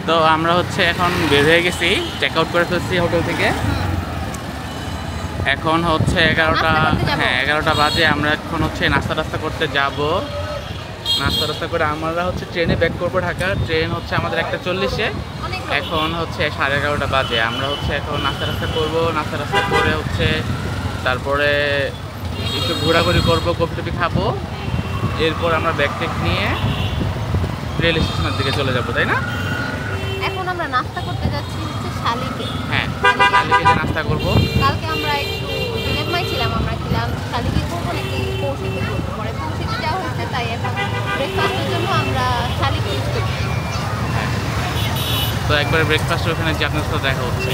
তো আমরা হচ্ছে এখন বের হয়ে গেছি, চেক আউট করে ফেলছি হোটেল থেকে। এখন হচ্ছে 11টা, হ্যাঁ 11টা বাজে। আমরা এখন হচ্ছে নাস্তা টাস্তা করতে যাব। নাস্তা টাস্তা করে আমরা হচ্ছে ট্রেনে ব্যাক করবো ঢাকা। ট্রেন হচ্ছে আমাদের 1:40-এ। এখন হচ্ছে 11:30 বাজে। আমরা হচ্ছে এখন নাস্তা টাস্তা করবো। নাস্তা টাস্তা করে হচ্ছে তারপরে একটু ঘোরাঘুরি করবো, কফি টফি খাবো। এরপর আমরা ব্যাগ টেক নিয়ে রেল স্টেশনের দিকে চলে যাবো, তাই না? এখন আমরা নাস্তা করতে যাচ্ছি হচ্ছে শালিকে। হ্যাঁ, শালিকে নাস্তা করবো। কালকে আমরা একটু ডিলেটমায় ছিলাম, আমরা ছিলাম শালিকে করবো নাকি পৌঁছিতে করবো, পরে পৌঁছিতে যাওয়া হচ্ছে, তাই এখন ব্রেকফাস্টের জন্য আমরা শালিকে ইউজ করছি। তো একবার ব্রেকফাস্টের ওখানে যে আপনার সাথে দেখা হচ্ছে।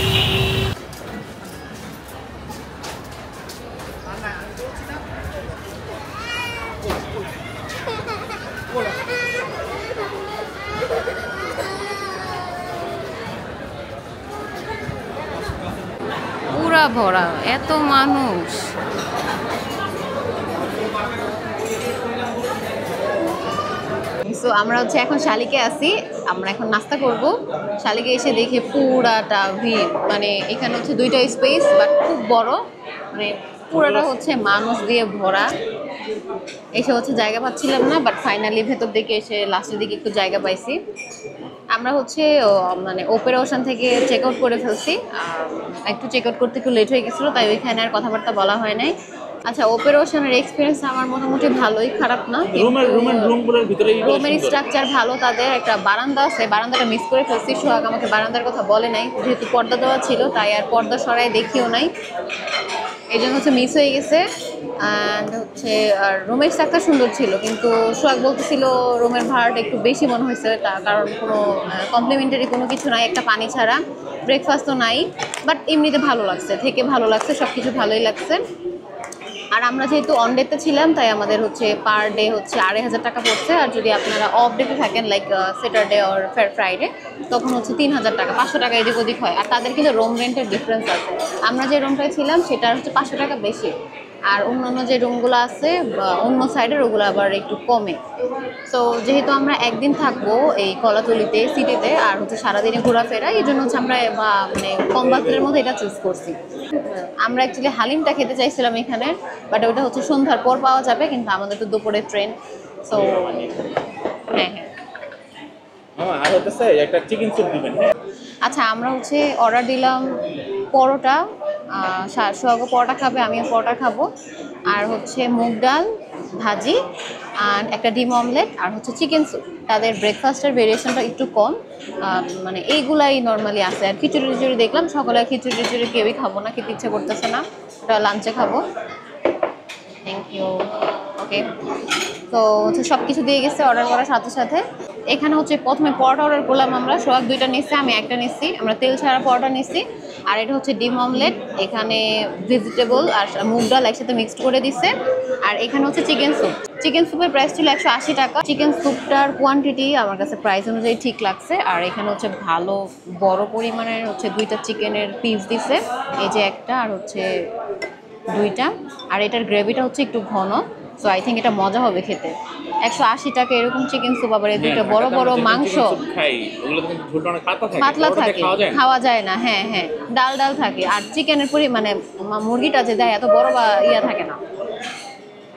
পুরা ভরা, এত মানুষ। সো আমরা হচ্ছে এখন শালিকে আছি, আমরা এখন নাস্তা করব। শালিকে এসে দেখে পুরাটা ভিড়, মানে এখানে হচ্ছে 2টা স্পেস, বাট খুব বড়, মানে পুরাটা হচ্ছে মানুষ দিয়ে ভরা। এসে হচ্ছে জায়গা পাচ্ছিলাম না, বাট ফাইনালি ভেতর দিকে এসে লাস্টের দিকে একটু জায়গা পাইছি। আমরা হচ্ছে মানে ওপেরা ওশান থেকে চেক আউট করে ফেলছি। একটু চেক আউট করতে একটু লেট হয়ে গেছিলো, তাই ওইখানে আর কথাবার্তা বলা হয় নাই। আচ্ছা, ওপেরা ওশানের এক্সপিরিয়েন্স আমার মোটামুটি ভালোই, খারাপ না। রুমের স্ট্রাকচার ভালো, তাদের একটা বারান্দা আছে, বারান্দাটা মিস করে ফেলছি। সোহাগ আমাকে বারান্দার কথা বলে নাই, যেহেতু পর্দা দেওয়া ছিল তাই আর পর্দা সরাই দেখিও নাই, এই জন্য হচ্ছে মিস হয়ে গেছে। অ্যান্ড হচ্ছে আর রুমের স্ট্রাকচার সুন্দর ছিল, কিন্তু সোহাগ বলতেছিল রুমের ভাড়াটা একটু বেশি মনে হয়েছে, তার কারণ কোনো কমপ্লিমেন্টারি কোনো কিছু নাই, একটা পানি ছাড়া, ব্রেকফাস্টও নাই। বাট এমনিতে ভালো লাগছে, থেকে ভালো লাগছে, সব কিছু ভালোই লাগছে। আর আমরা যেহেতু অন ডেতে ছিলাম, তাই আমাদের হচ্ছে পার ডে হচ্ছে 2,500 টাকা পড়ছে। আর যদি আপনারা অফ ডেতে থাকেন, লাইক স্যাটারডে অর ফ্রাইডে, তখন হচ্ছে 3,000 টাকা, 500 টাকা এদিক ওদিক হয়। আর তাদের কিন্তু রুম রেন্টের ডিফারেন্স আছে। আমরা যে রুমটায় ছিলাম সেটার হচ্ছে 500 টাকা বেশি, আর অন্যান্য যে রুমগুলো আছে অন্য সাইডের, ওগুলো আবার একটু কমে। সো যেহেতু আমরা একদিন থাকবো এই কলাতলিতে সিটিতে, আর হচ্ছে সারাদিনে ঘোরাফেরা, এই জন্য হচ্ছে আমরা মানে কম বাজেটের মধ্যে এটা চুজ করছি। আমরা অ্যাকচুয়ালি হালিমটা খেতে চাইছিলাম এখানে, বাট ওটা হচ্ছে সন্ধ্যার পর পাওয়া যাবে, কিন্তু আমাদের তো দুপুরে ট্রেন। সো হ্যাঁ আর হচ্ছে একটা চিকেন স্যুপ দিবেন। আচ্ছা, আমরা হচ্ছে অর্ডার দিলাম পরোটা, সোহাগও পরোটা খাবে, আমিও পরোটা খাবো, আর হচ্ছে মুগ ডাল ভাজি, আর একটা ডিম অমলেট, আর হচ্ছে চিকেন স্যুপ। তাদের ব্রেকফাস্টের ভেরিয়েশনটা একটু কম, মানে এইগুলাই নর্মালি আছে। আর খিচুড়ি টিচুড়ি দেখলাম, সকালে খিচুড়ি টিচুড়ি কেউই খাবো না, খেতে ইচ্ছে করতেছে না, ওটা লাঞ্চে খাবো। Thank you. ওকে, তো হচ্ছে সব কিছু দিয়ে গেছে অর্ডার করার সাথে সাথে। এখানে হচ্ছে প্রথমে পরোটা অর্ডার করলাম আমরা, সোহাগ 2টা নিচ্ছি, আমি একটা নিচ্ছি। আমরা তেল ছাড়া পরোটা নিচ্ছি, আর এটা হচ্ছে ডিম অমলেট, এখানে ভেজিটেবল আর মুগ ডাল একসাথে মিক্সড করে দিচ্ছে। আর এখানে হচ্ছে চিকেন স্যুপ। চিকেন স্যুপের প্রাইস ছিল 180 টাকা। চিকেন স্যুপটার কোয়ান্টিটি আমার কাছে প্রাইস অনুযায়ী ঠিক লাগছে। আর এখানে হচ্ছে ভালো বড় পরিমাণের হচ্ছে 2টা চিকেনের পিস দিছে, এই যে একটা আর হচ্ছে 2টা। আর এটার গ্রেভিটা হচ্ছে একটু ঘন, সো আই থিঙ্ক এটা মজা হবে খেতে। 180 টাকা এরকম চিকেন স্যুপ, আবার এই 2টা বড় বড় মাংস, পাতলা থাকে, খাওয়া যায় না। হ্যাঁ হ্যাঁ, ডাল ডাল থাকে, আর চিকেনের মানে মুরগিটা যে দেয় এত বড় বা ইয়া থাকে না।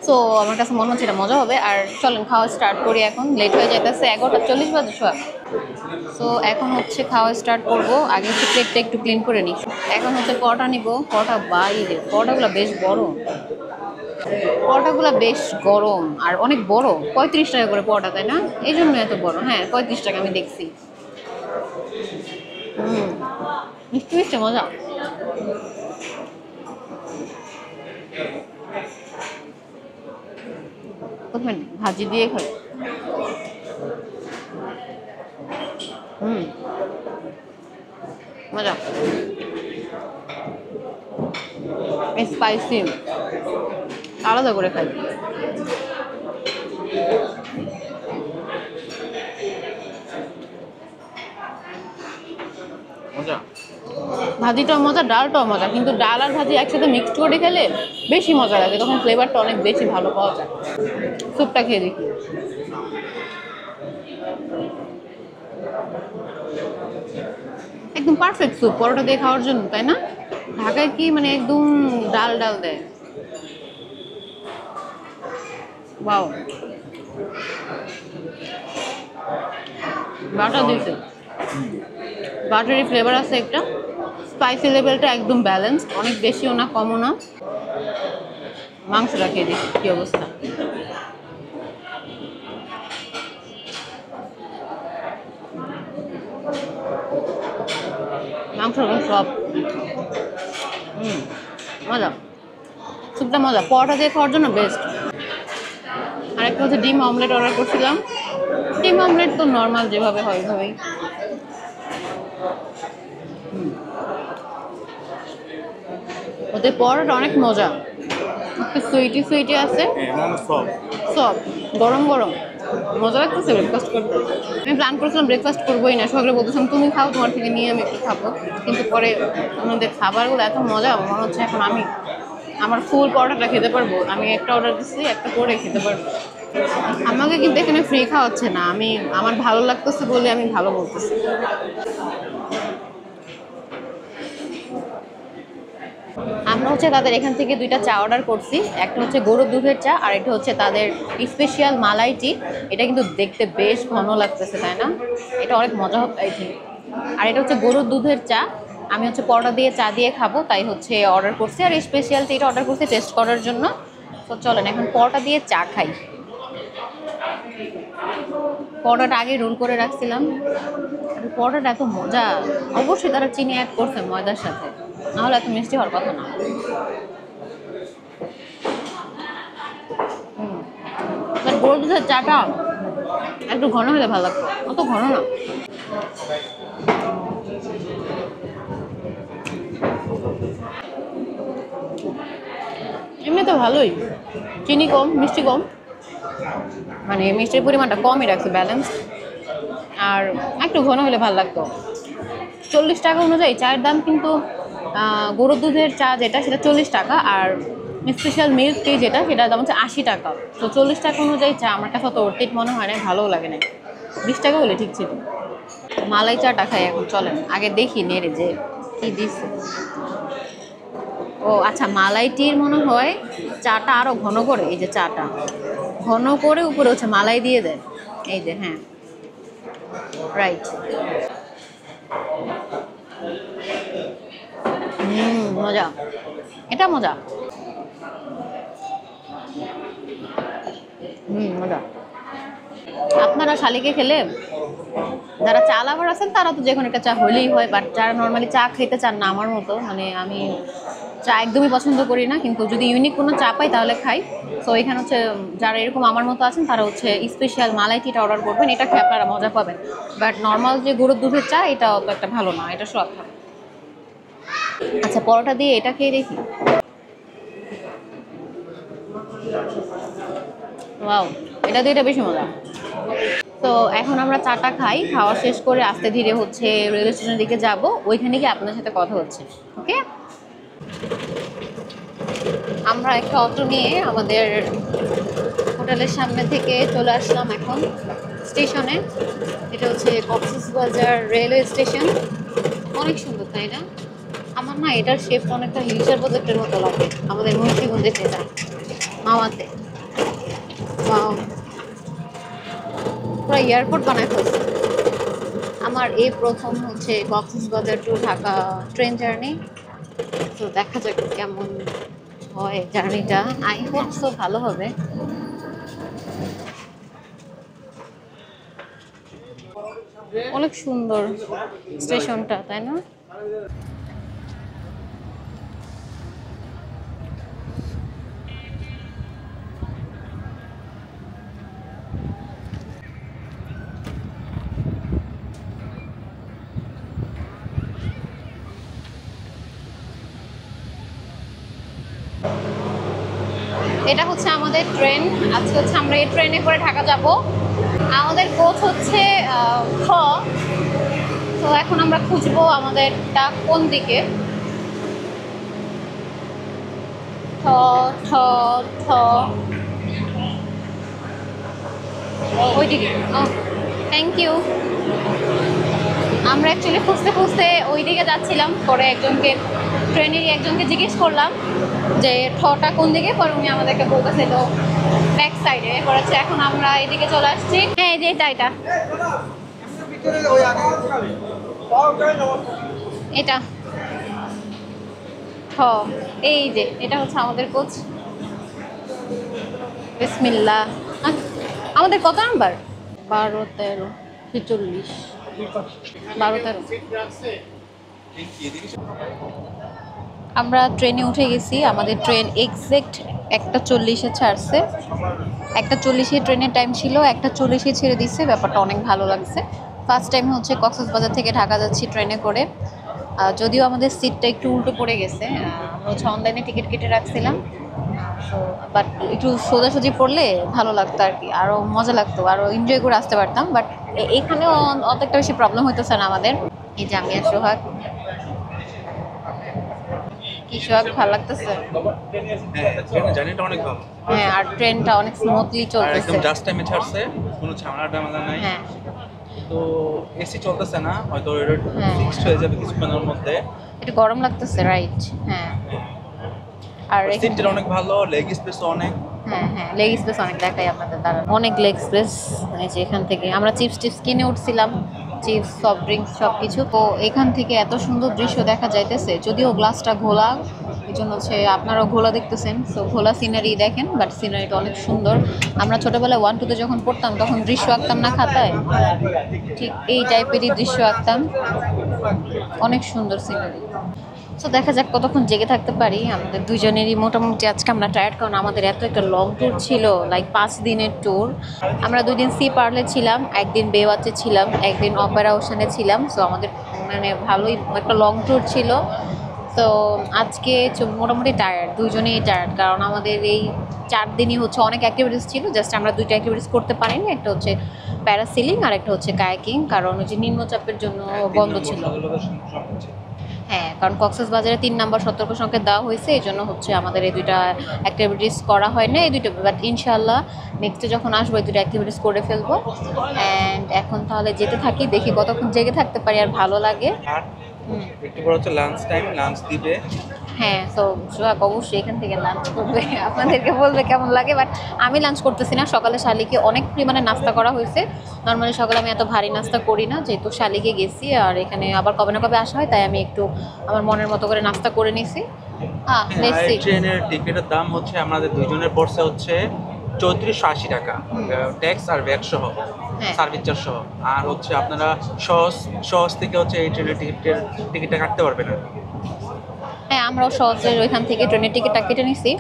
সো আমার কাছে মনে হচ্ছে এটা মজা হবে। আর চলেন খাওয়া স্টার্ট করি, এখন লেট হয়ে যাইতেছে, 11:40 বাজে সোয়া। সো এখন হচ্ছে খাওয়া স্টার্ট করবো, আগে হচ্ছে প্লেটটা একটু ক্লিন করে নিই। এখন হচ্ছে পরোটা নিব। পরোটা বাইরে, পরোটাগুলো বেশ বড়, পরোটাগুলো বেশ গরম আর অনেক বড়। 35 টাকা করে পরোটা, তাই না? এই জন্য এত বড়। হ্যাঁ 35 টাকা আমি দেখছি। মিষ্টি মিষ্টি মজা। প্রথমে ভাজি দিয়ে খাই। মজা, স্পাইসি, আলাদা করে খাই। ভাজিটাও মজা, ডালটাও মজা, কিন্তু ডাল আর ভাজি একসাথে মিক্সড করে খেলে বেশি মজা লাগে, তখন ফ্লেভারটা অনেক বেশি ভালো পাওয়া যায়। স্যুপটা খেয়ে দেখি। একদম পারফেক্ট স্যুপ পরোটা দিয়ে খাওয়ার জন্য, তাই না? ঢাকায় কি মানে একদম ডাল ডাল দেয়। ওয়াও, বাটার দিয়েছে, বাটারি ফ্লেভার আছে একটা, স্পাইসি লেভেলটা একদম ব্যালেন্স, অনেক বেশিও না কমও না। মাংসটা খেয়ে দেখি কি অবস্থা। মাংস সব মজা, স্যুপটা মজা, পরোটা দিয়ে খাওয়ার জন্য বেস্ট। আরেকটা হচ্ছে ডিম অমলেট অর্ডার করছিলাম। ডিম অমলেট তো নর্মাল যেভাবে হয় ওইভাবেই। ওদের পরোটা অনেক মজা, একটু সুইটি সুইটি আছে, সব গরম গরম, মজা লাগতেছে ব্রেকফাস্ট করতে। আমি প্ল্যান করেছিলাম ব্রেকফাস্ট করবোই না, সকালে বলতেছিলাম তুমি খাও, তোমার থেকে নিয়ে আমি একটু খাবো, কিন্তু পরে আমাদের খাবারগুলো এত মজা মনে হচ্ছে এখন আমি আমার ফুল পরোটাটা খেতে পারবো। আমি একটা অর্ডার দিচ্ছি, একটা করে খেতে পারবো। আমাকে কিন্তু এখানে ফ্রি খাওয়াচ্ছে না, আমি আমার ভালো লাগতেছে বলে আমি ভালো বলতেছি। আমরা হচ্ছে তাদের এখান থেকে দুইটা চা অর্ডার করছি, একটা হচ্ছে গরুর দুধের চা আর একটা হচ্ছে তাদের স্পেশাল মালাই টি। এটা কিন্তু দেখতে বেশ ঘন লাগতেছে, তাই না? এটা অনেক মজা হবে আই থিঙ্ক। আর এটা হচ্ছে গরুর দুধের চা। আমি হচ্ছে পরোটা দিয়ে চা দিয়ে খাবো, তাই হচ্ছে অর্ডার করছি, আর স্পেশাল টিটা অর্ডার করছি টেস্ট করার জন্য। তো চলেন এখন পরোটা দিয়ে চা খাই। পরোটাটা আগে রোল করে রাখছিলাম, পরোটাটা এত মজা, অবশ্যই তারা চিনি অ্যাড করছে ময়দার সাথে, নাহলে এত মিষ্টি হওয়ার কথা না। গরুর দুধের চাটা একটু ঘন হলে ভালো লাগতো, অত ঘন না। এমনি তো ভালোই, চিনি কম মিষ্টি কম, মানে মিষ্টির পরিমাণটা কমই রাখছে, ব্যালেন্স। আর একটু ঘন হলে ভালো লাগতো। 40 টাকা অনুযায়ী চায়ের দাম কিন্তু গরুর দুধের চা যেটা সেটা 40 টাকা, আর স্পেশাল মিল্ক টি যেটা সেটার দাম হচ্ছে 80 টাকা। তো 40 টাকা অনুযায়ী চা আমার কাছে অত অর্থিত মনে হয় না, ভালোও লাগে না। 20 টাকা হলে ঠিক ছিল। মালাই চাটা খাই এখন, চলেন আগে দেখি নেড়ে যে কি দিচ্ছে। ও আচ্ছা, মালাই টির মনে হয় চাটা আরো ঘন করে, এই যে চাটা ঘন করে উপরে হচ্ছে মালাই দিয়ে দেয়, এই যে, হ্যাঁ রাইট। মজা, এটা মজা। মজা। আপনারা শালিকে খেলে যারা চা লাভার আছেন তারা তো যে কোনো একটা চা হলেই হয়, বাট যারা নর্মালি চা খেতে চান না আমার মতো, মানে আমি চা একদমই পছন্দ করি না, কিন্তু যদি ইউনিক কোনো চা পাই তাহলে খাই। তো এখানে হচ্ছে যারা এরকম আমার মতো আছেন তারা হচ্ছে স্পেশাল মালাই টিটা অর্ডার করবেন, এটা খেয়ে আপনারা মজা পাবেন। বাট নর্মাল যে গরুর দুধের চা এটা অত একটা ভালো না, এটা সব। আচ্ছা, পরোটা দিয়ে এটা খেয়ে দেখি। ওয়াও, এটা দিয়ে এটা বেশি মজা। তো এখন আমরা চাটা খাই, খাওয়া শেষ করে আস্তে ধীরে হচ্ছে রেল স্টেশনের দিকে যাব, ওইখানে গিয়ে আপনার সাথে কথা হচ্ছে। ওকে, আমরা একটা অটো নিয়ে আমাদের হোটেলের সামনে থেকে চলে আসলাম এখন স্টেশনে। এটা হচ্ছে কক্সবাজার রেলওয়ে স্টেশন। অনেক সুন্দর, তাই না? আমার না এটার শেপটা অনেকটা হিলচার প্রজেক্টের মতো লাগে, আমাদের মুন্সিগঞ্জে যেটা মাওয়াতে। পুরো এয়ারপোর্ট বানায় ফেলছে। আমার এই প্রথম হচ্ছে Cox's Bazar to Dhaka train journey, তো দেখা যাক কেমন হয় জার্নিটা। আই হোপ সো ভালো হবে। অনেক সুন্দর স্টেশনটা, তাই না? এটা হচ্ছে আমাদের ট্রেন, আজকে হচ্ছে আমরা এই ট্রেনে করে ঢাকা যাব। আমাদের কোচ হচ্ছে খ। তো এখন আমরা খুঁজবো আমাদেরটা কোন দিকে। ঠ ঠ ঠ ওইদিকে। Thank you. আমরা অ্যাকচুয়ালি খুঁজতে খুঁজতে ওই দিকে যাচ্ছিলাম, পরে ট্রেনেরই একজনকে জিজ্ঞেস করলাম যে ঠটা কোন দিকে, পরে উনি আমাদেরকে বলতেছিল ব্যাক সাইডে করেছে। এখন আমরা এদিকে চলে আসছি। হ্যাঁ, এই যে এটা এটা এই যে এটা হচ্ছে আমাদের কোচ। বিসমিল্লাহ। আমাদের কত নাম্বার? 12, 13, 46, 12, 13। আমরা ট্রেনে উঠে গেছি। আমাদের ট্রেন এক্সাক্ট 1:40-এ ছাড়ছে। 1:40-এ ট্রেনের টাইম ছিল, 1:40-এ ছেড়ে দিচ্ছে। ব্যাপারটা অনেক ভালো লাগছে। ফার্স্ট টাইম হচ্ছে কক্সবাজার থেকে ঢাকা যাচ্ছি ট্রেনে করে। যদিও আমাদের সিটটা একটু উল্টো পড়ে গেছে, আমরা হচ্ছে অনলাইনে টিকিট কেটে রাখছিলাম, তো বাট একটু সোজাসুজি পড়লে ভালো লাগতো আর কি, আরও মজা লাগতো, আরও এনজয় করে আসতে পারতাম। বাট এখানেও অত একটা বেশি প্রবলেম হইতেছে না আমাদের। এই যে আমি আর সোহাগ। কি সোহাগ, ভালো লাগতেছে? জার্নিটা অনেক ভালো। হ্যাঁ, আর ট্রেনটা অনেক স্মুথলি চলতেছে, একদম জাস্ট টাইমে ছাড়ছে, কোনো ঝামেলা নাই। হ্যাঁ, তো এসি চলতেছে না, হয়তো এটা ফিক্সড হয়ে যাবে কিছুক্ষণের মধ্যে। একটু গরম লাগতেছে, রাইট? হ্যাঁ, আর সিটটা অনেক ভালো, লেগ স্পেস অনেক। হ্যাঁ, লেগ স্পেস অনেক, দেখাই আপনাদের দ্বারা অনেক লেগ স্পেস। এই যে এখান থেকে আমরা চিপস কিনে উঠছিলাম, চিপস, সফট ড্রিঙ্কস সব কিছু। তো এখান থেকে এত সুন্দর দৃশ্য দেখা যাইতেছে, যদিও গ্লাসটা ঘোলা, এই জন্য হচ্ছে আপনারাও ঘোলা দেখতেছেন। সো ঘোলা সিনারি দেখেন, বাট সিনারিটা অনেক সুন্দর। আমরা ছোটোবেলায় 1, 2-তে যখন পড়তাম তখন দৃশ্য আঁকতাম না খাতায়, ঠিক এই টাইপেরই দৃশ্য আঁকতাম। অনেক সুন্দর সিনারি। তো দেখা যাক কতক্ষণ জেগে থাকতে পারি। আমাদের দুজনেরই মোটামুটি আজকে আমরা টায়ার্ড, কারণ আমাদের এত একটা লং ট্যুর ছিল, লাইক 5 দিনের ট্যুর। আমরা 2 দিন সি পার্লে ছিলাম, একদিন বেওয়াচে ছিলাম, একদিন অপেরা ওশানে ছিলাম। সো আমাদের মানে ভালোই একটা লং ট্যুর ছিল। তো আজকে মোটামুটি টায়ার্ড, দুজনেই টায়ার্ড, কারণ আমাদের এই 4 দিনই হচ্ছে অনেক অ্যাক্টিভিটিস ছিল। জাস্ট আমরা 2টা অ্যাক্টিভিটিস করতে পারিনি, একটা হচ্ছে প্যারাসিলিং আর একটা হচ্ছে কায়াকিং, কারণ ওই যে নিম্নচাপের জন্য বন্ধ ছিল। হ্যাঁ, কারণ কক্সবাজারে 3 নম্বর সতর্ক সংকেত দেওয়া হয়েছে, এই জন্য হচ্ছে আমাদের এই 2টা অ্যাক্টিভিটিস করা হয় না, এই 2টা। বাট ইনশাল্লাহ নেক্সটে যখন আসবো এই 2টা অ্যাক্টিভিটিস করে ফেলবো। অ্যান্ড এখন তাহলে যেতে থাকি, দেখি কতক্ষণ জেগে থাকতে পারি আর ভালো লাগে। একটু পর হচ্ছে লাঞ্চ টাইম, লাঞ্চ দিবে। হ্যাঁ, তো সোহাগ অবশ্যই এখান থেকে লাঞ্চ করবে, আপনাদেরকে বলবে কেমন লাগে। বাট আমি লাঞ্চ করতেছি না, সকালে শালিকে অনেক পরিমাণে নাস্তা করা হয়েছে। নর্মালি সকালে আমি এত ভারী নাস্তা করি না, যেহেতু শালিকে গেছি আর এখানে আবার কবে না কবে আসা হয়, তাই আমি একটু আমার মনের মতো করে নাস্তা করে নিছি। ট্রেনের টিকিটের দাম হচ্ছে আমাদের দুজনের পড়ছে হচ্ছে 3480 টাকা, ট্যাক্স আর ভ্যাট সহ, সার্ভিস চার্জ সহ। আর হচ্ছে আপনারা সহজ থেকে হচ্ছে এই ট্রেনের টিকিটটা কাটতে পারবেন না। হ্যাঁ, আমরাও সহজে ওইখান থেকে ট্রেনের টিকিটটা কেটে নিছি,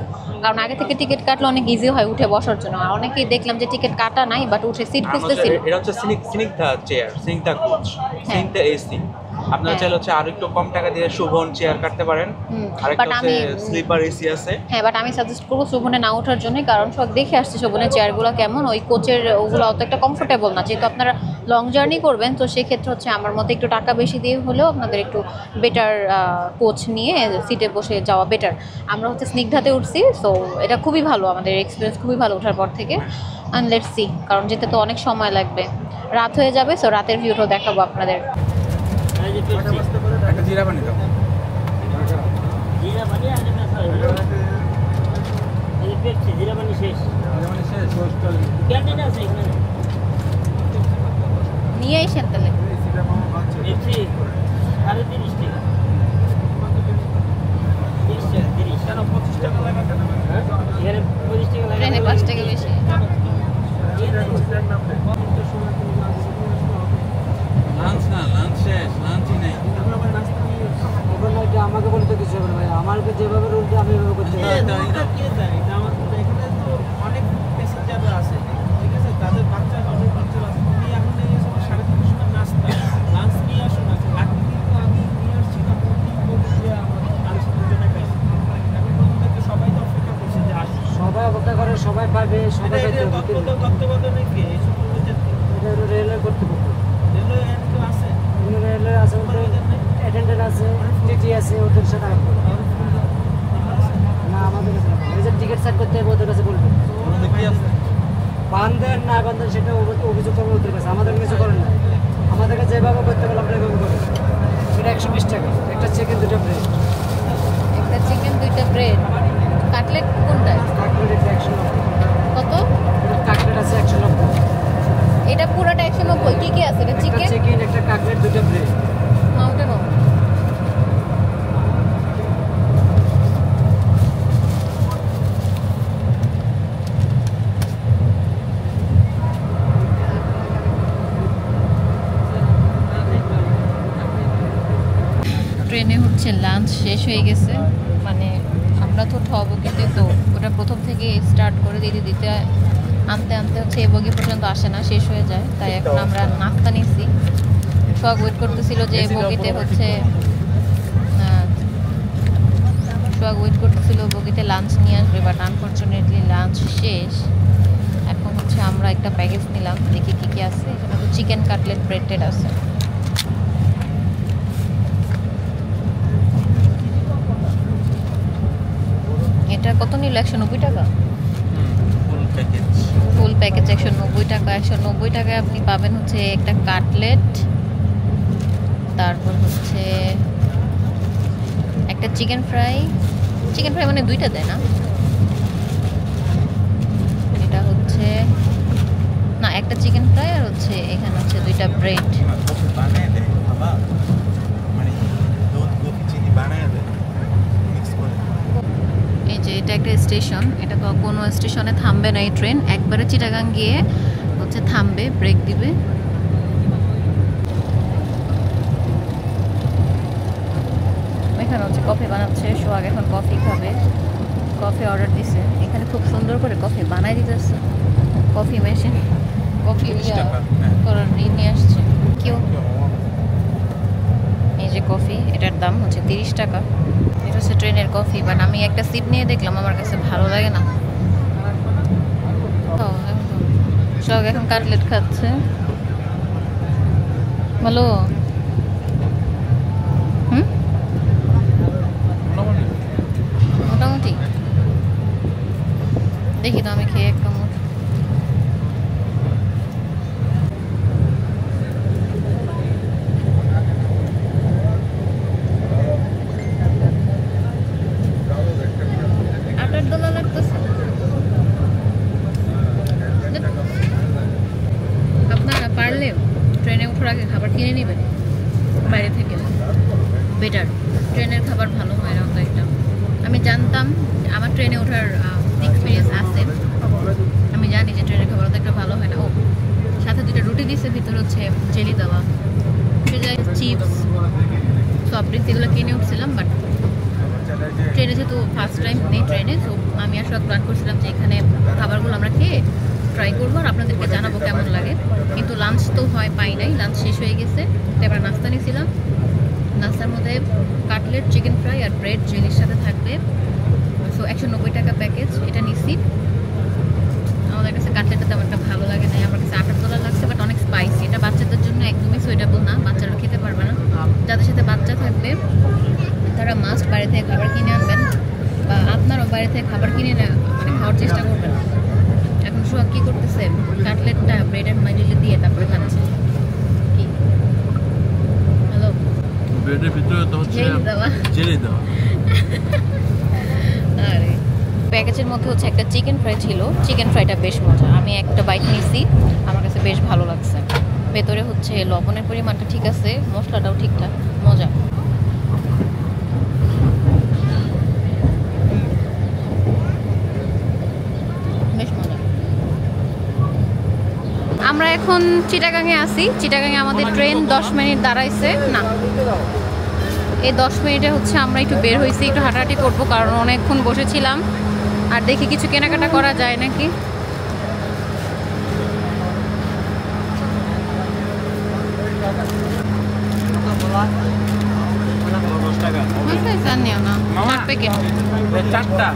কারণ আগে থেকে টিকিট কাটলে অনেক ইজি হয় উঠে বসার জন্য। আর অনেকেই দেখলাম যে টিকিট কাটা নাই, বাট উঠে সিট খুঁজতেছি। এটা হচ্ছে Snigdha chair, Snigdha coach, Snigdha AC. আপনারা চাইলে হচ্ছে আরো একটু কম টাকা দিয়ে শোভন চেয়ার কাটতে পারেন। আরেকটা হচ্ছে স্লিপার এসি আছে। হ্যাঁ, বাট আমি সাজেস্ট করবো শোভনে না ওঠার জন্য, কারণ সব দেখে আসছে শোভনের চেয়ারগুলো কেমন, ওই কোচের ওগুলো অত একটা কমফোর্টেবল না। যেহেতু আপনারা লং জার্নি করবেন, তো সেক্ষেত্রে হচ্ছে আমার মতে একটু টাকা বেশি দিয়ে হলেও আপনাদের একটু বেটার কোচ নিয়ে সিটে বসে যাওয়া বেটার। আমরা হচ্ছে স্নিগ্ধাতে উঠছি, সো এটা খুবই ভালো, আমাদের এক্সপিরিয়েন্স খুবই ভালো ওঠার পর থেকে। অ্যান্ড লেটস সি, কারণ যেতে তো অনেক সময় লাগবে, রাত হয়ে যাবে। সো রাতের ভিউটাও দেখাবো আপনাদের। একটা জিরা পানি দাও। জিরা পানি আগে না খাই এই পেপসি জিরা পানি শেষ ক্যান্টিন আছে এখানে নিয়ে এসেন তাহলে। পেপসি 30 টাকা 30 টাকা 25 টাকা লাগে কেন? এখানে 25 টাকা লাগে, ট্রেনে 5 টাকা বেশি। লাঞ্চ না, লাঞ্চ শেষ, লাঞ্চই নেই। আমাকে বলতে কিছু হবে না ভাই, আমাকে যেভাবে রুল দিয়ে আমি এভাবে করতে পারি। অনেক প্যাসেঞ্জার আছে, ঠিক আছে, তাদের বাচ্চা অনেক বাচ্চা আছে। তুমি এখন এই সময় 3:30 সময় নাস্তা লাঞ্চ নিয়ে আসো না, আগে কিন্তু আমি নিয়ে আসছি না, লাঞ্চ দুজনে খাইছি। আমি বলতে সবাই তো অপেক্ষা করছে যে আসে, সবাই অপেক্ষা করে, সবাই পাবে, সবাই তত্ত্বাবধানে নাকি এই সব এটা রেলের কর্তৃপক্ষ, রেলের আছে, রেলের আছে, অ্যাটেন্ডেন্ট আছে, টিটি আছে, ওদের সাথে না আমাদের কাছে এই যে টিকিট চেক করতে হবে ওদের কাছে বলবে বান্ধেন না বান্ধেন সেটা অভিযোগ করবে ওদের কাছে, আমাদের কিছু করেন না, আমাদেরকে যেভাবে করতে বলে আমরা এভাবে ট্রেনে হচ্ছে লাঞ্চ শেষ হয়ে গেছে, মানে আমরা তো বগিতে, তো ওটা প্রথম থেকে স্টার্ট করে দিতে দিতে আনতে আনতে হচ্ছে এই বগি পর্যন্ত আসে না, শেষ হয়ে যায়। তাই এখন আমরা নাস্তা নিচ্ছি। সোহাগ ওয়েট করতেছিল যে বগিতে হচ্ছে সোহাগ ওয়েট করতেছিল বগিতে লাঞ্চ নিয়ে আসবে, বাট আনফর্চুনেটলি লাঞ্চ শেষ। এখন হচ্ছে আমরা একটা প্যাকেজ নিলাম, দেখি কী কী আছে। এখানে তো চিকেন কাটলেট ব্রেডেড আছে। এটা কত নিল? 190 টাকা ফুল প্যাকেজ। 190 টাকা। 190 টাকায় আপনি পাবেন হচ্ছে একটা কাটলেট, তারপর হচ্ছে একটা চিকেন ফ্রাই। চিকেন ফ্রাই মানে দুইটা দেয় না, এটা হচ্ছে না, একটা চিকেন ফ্রাই আর হচ্ছে এখানে হচ্ছে দুইটা ব্রেড। এই যে এটা একটা স্টেশন, এটা তো কোনো স্টেশনে থামবে না এই ট্রেন, একবারে চিটাগাং গিয়ে হচ্ছে থামবে, ব্রেক দিবে। এখানে হচ্ছে কফি বানাচ্ছে, সোহাগ এখন কফি খাবে। কফি অর্ডার দিছে, এখানে খুব সুন্দর করে কফি বানাই দিতেছে। কফি মেশিন, কফি করার নিয়ে আসছে কেউ। এই যে কফি, এটার দাম হচ্ছে 30 টাকা। এটা হচ্ছে ট্রেনের কফি, বাট আমি একটা সিপ নিয়ে দেখলাম, আমার কাছে ভালো লাগে না। সোহাগ এখন কাটলেট খাচ্ছে। ভালো? মোটামুটি দেখি তো, আমি খেয়ে একটা মুঠ। আটার দোলা লাগতেছে। আপনারা পারলে ট্রেনে ওঠার আগে খাবার কিনে নেবেন বাইরে থেকে, বেটার। ট্রেনের খাবার ভালো হয় না তো একটা। আমি জানতাম, আমার ট্রেনে ওঠার এক্সপিরিয়েন্স আছে, আমি জানি যে ট্রেনের খাবার তো একটা ভালো হয় না। ও সাথে দুটো রুটি দিচ্ছে, ভিতরে হচ্ছে জেলি দেওয়া, চিপস, সফট ড্রিঙ্কস, এগুলো কিনে উঠছিলাম। বাট ট্রেনে যেহেতু ফার্স্ট টাইম নেই ট্রেনে, তো আমি আসলে প্ল্যান করছিলাম যে এখানে খাবারগুলো আমরা খেয়ে ট্রাই করবো আর আপনাদেরকে জানাবো কেমন লাগে। কিন্তু লাঞ্চ তো পাই নাই, লাঞ্চ শেষ হয়ে গেছে। তো এবার নাস্তা নিয়েছিলাম, নাস্তার মধ্যে কাটলেট, চিকেন ফ্রাই আর ব্রেড জেলির সাথে থাকবে। সো 190 টাকা প্যাকেজ, এটা নিচ্ছি। আমাদের কাছে কাটলেটটা তেমন একটা ভালো লাগে না, আমার কাছে আটার তলা লাগছে, বাট অনেক স্পাইসি। এটা বাচ্চাদের জন্য একদমই সুইটেবল না, বাচ্চারা খেতে পারবে না। যাদের সাথে বাচ্চা থাকবে তারা মাস্ট বাইরে থেকে খাবার কিনে আনবেন, বা আপনারও বাইরে থেকে খাবার কিনে মানে খাওয়ার চেষ্টা করবেন। এখন সোহাগ কী করতেছে, কাটলেটটা ব্রেড অ্যান্ড মাইলিলে দিয়ে তারপরে খাচ্ছে। কি হ্যালো, ব্রেডের ভিতরে তো হচ্ছে জেলি দেওয়া। আরে প্যাকেজের মধ্যে হচ্ছে একটা চিকেন ফ্রাই ছিল, চিকেন ফ্রাইটা বেশ মজা। আমি একটা বাইট নিয়েছি, আমার কাছে বেশ ভালো লাগছে। ভেতরে হচ্ছে লবণের পরিমাণটা ঠিক আছে, মশলাটাও ঠিকঠাক, মজা। বেশ মজা। আমরা এখন চিটাগাংয়ে আছি। চিটাগাংয়ে আমাদের ট্রেন 10 মিনিট দাঁড়াইছে না, এই 10 মিনিটে হচ্ছে আমরা একটু বের হয়েছি, একটু হাঁটাহাঁটি করবো, কারণ অনেকক্ষণ বসেছিলাম। আর দেখি কিছু কেনাকাটা করা যায় নাকি। চারটা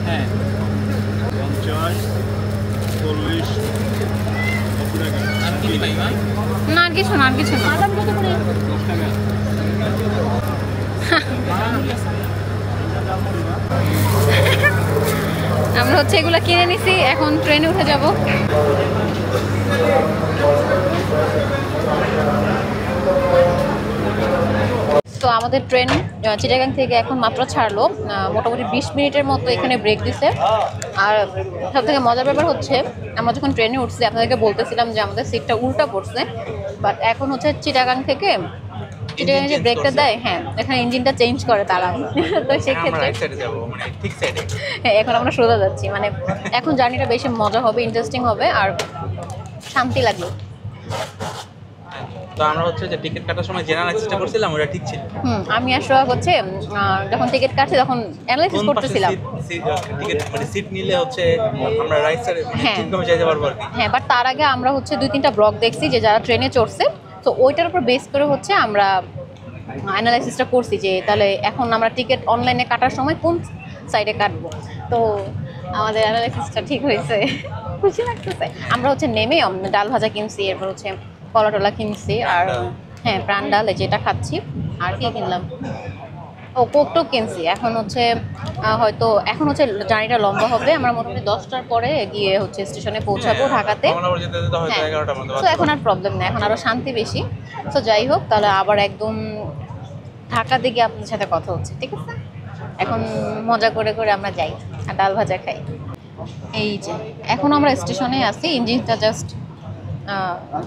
হ্যাঁ 50, 40, 80 টাকা। না আর কিছু না, আর কিছু না। আমরা হচ্ছে এগুলো কিনে নিছি, এখন ট্রেনে উঠে যাব। তো আমাদের ট্রেন চিটাগাং থেকে এখন মাত্র ছাড়লো, মোটামুটি 20 মিনিটের মতো এখানে ব্রেক দিছে। আর সব থেকে মজার ব্যাপার হচ্ছে, আমরা যখন ট্রেনে উঠছি আপনাদেরকে বলতেছিলাম যে আমাদের সিটটা উল্টা পড়ছে, বাট এখন হচ্ছে চিটাগাং থেকে চিটাগাং যে ব্রেকটা দেয়, হ্যাঁ এখানে ইঞ্জিনটা চেঞ্জ করে তারা। তো সেক্ষেত্রে হ্যাঁ এখন আমরা সোজা যাচ্ছি, মানে এখন জার্নিটা বেশি মজা হবে, ইন্টারেস্টিং হবে আর শান্তি লাগলো। তো আমরা হচ্ছে যে টিকিট কাটার সময় যে অ্যানালাইসিসটা করছিলাম ওটা ঠিক ছিল। আমি আসলে হচ্ছে যখন টিকিট কাটছি তখন অ্যানালাইসিস কোন পাশে করতেছিলাম। টিকিট মানে সিট নিলে হচ্ছে আমরা রাইট সাইডে হ্যাঁ। ঠিক করে যেতে পারবো আর কি। হ্যাঁ, বাট তার আগে আমরা হচ্ছে 2-3টা ব্লগ দেখছি যে যারা ট্রেনে চড়ছে, তো ওইটার উপর বেস করে হচ্ছে আমরা অ্যানালাইসিসটা করছি যে তাহলে এখন আমরা টিকিট অনলাইনে কাটার সময় কোন সাইডে কাটবো। তো আমাদের অ্যানালাইসিসটা ঠিক হয়েছে, খুশি লাগতেছে। আমরা হচ্ছে নেমে ডাল ভাজা কিনছি, এরপর হচ্ছে কলা টলা কিনছি, আর হ্যাঁ প্রাণ ডাল যেটা খাচ্ছি। আর কি কিনলাম, ও কোকটো কিনছি। এখন হচ্ছে হয়তো এখন হচ্ছে জার্নিটা লম্বা হবে, আমরা মোটামুটি 10টার পরে গিয়ে হচ্ছে স্টেশনে পৌঁছাবো ঢাকাতে। কমলাপুর যেতে যেতে হয়তো হ্যাঁ, 11টার মধ্যে তো এখন আর প্রবলেম নেই, এখন আরো শান্তি বেশি। তো যাই হোক, তাহলে আবার একদম ঢাকা দিকে আপনাদের সাথে কথা হচ্ছে, ঠিক আছে? এখন মজা করে করে আমরা যাই আর ডাল ভাজা খাই। এই যে এখন আমরা স্টেশনে আছি, ইঞ্জিনটা জাস্ট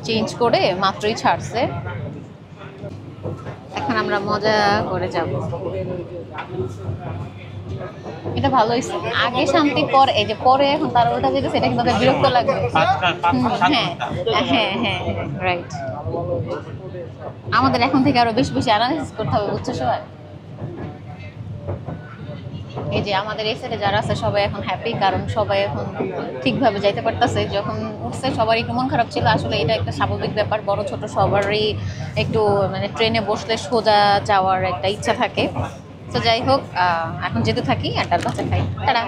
চেঞ্জ করে মাত্রই ছাড়ছে। এখন আমরা মজা করে যাব। এটা ভালো হয়েছে, আগে শান্তি পরে, এই যে পরে এখন তার ওটা যেটা সেটা কিন্তু বিরক্ত লাগবে। হ্যাঁ হ্যাঁ হ্যাঁ রাইট। আমাদের এখন থেকে আরো বেশি বেশি অ্যানালাইসিস করতে হবে, বুঝছো সবাই? এই যে আমাদের এই সাইডে যারা আছে সবাই এখন হ্যাপি, কারণ সবাই এখন ঠিকভাবে যাইতে পারতেছে। যখন উঠছে সবারই একটু মন খারাপ ছিল, আসলে এটা একটা স্বাভাবিক ব্যাপার, বড় ছোট সবারই একটু মানে ট্রেনে বসলে সোজা যাওয়ার একটা ইচ্ছা থাকে। তো যাই হোক, এখন যেতে থাকি আর ডাল ভাজা খাই। টাটা।